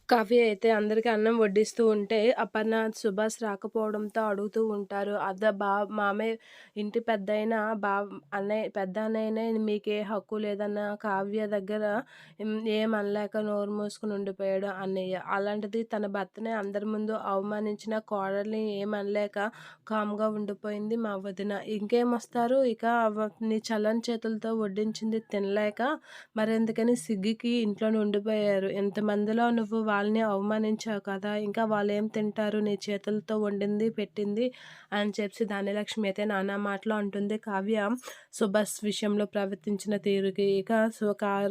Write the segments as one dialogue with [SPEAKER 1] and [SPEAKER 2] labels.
[SPEAKER 1] Coffee అయితే అందరికి అన్నం వడ్డిస్తూ ఉంటే, అపర్ణ, సుభాష్ రాకపోవడంతో అడుగుతూ ఉంటారు. మామయ్య ఇంటి పెద్దయినా అన్నయ్య పెద్ద అన్నయ్యనే మీకే హక్కు లేదన్న కావ్య దగ్గర ఏమనలేక నోరు మూసుకొని ఉండిపోయాడు అన్నయ్య. అలాంటిది తన భర్తనే అందరి ముందు అవమానించిన కోడల్ని ఏమనలేక కామ్‌గా ఉండిపోయింది మా వదిన. ఇంకేమొస్తారు ఇక నీ చల్లని చేతులతో వడ్డించింది తినలేక మరెందుకని సిగ్గుకి ఇంట్లోనే ఉండిపోయారు. ఇంతమందిలో నువ్వు వాళ్ళని అవమానించావు కదా! ఇంకా వాళ్ళేం తింటారు నీ చేతులతో వండింది, పెట్టింది అని చెప్పి ధాన్యలక్ష్మి అయితే నానా మాటలు అంటుంది. కావ్య సుభాష్ విషయంలో ప్రవర్తించిన తీరుకి. ఇక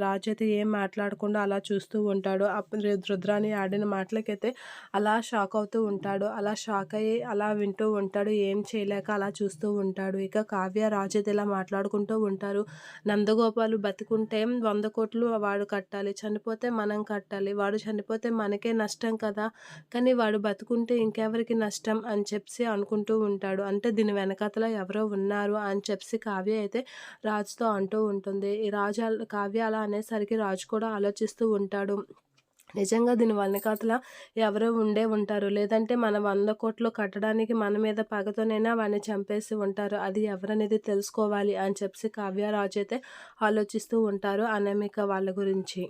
[SPEAKER 1] రాజు అయితే ఏం మాట్లాడకుండా అలా చూస్తూ ఉంటాడు. అప్పుడు రుద్రాని ఆడిన మాటలకైతే అలా షాక్ అవుతూ ఉంటాడు. అలా షాక్ అయ్యి అలా వింటూ ఉంటాడు. ఏం చేయలేక అలా చూస్తూ ఉంటాడు. ఇక కావ్య, రాజు అయితే ఇలా మాట్లాడుకుంటూ ఉంటారు. నందగోపాలు బతికుంటే 100,00,00,000 వాడు కట్టాలి. చనిపోతే మనం కట్టాలి. వాడు చనిపోతే మనకే నష్టం కదా! కానీ వాడు బతికుంటే ఇంకెవరికి నష్టం అని చెప్పి అనుకుంటూ ఉంటాడు. అంటే దీని వెనకాతల ఎవరో ఉన్నారు అని చెప్పి కావ్య అయితే రాజుతో అంటూ ఉంటుంది. ఈ కావ్య అలా అనేసరికి రాజు కూడా ఆలోచిస్తూ ఉంటాడు. నిజంగా దీని వెనకాతల ఎవరో ఉండే ఉంటారు. లేదంటే మన 100,00,00,000 కట్టడానికి మన మీద పగతోనైనా వాడిని చంపేసి ఉంటారు. అది ఎవరనేది తెలుసుకోవాలి అని చెప్పి కావ్య, రాజు అయితే ఆలోచిస్తూ ఉంటారు అనామిక వాళ్ళ గురించి.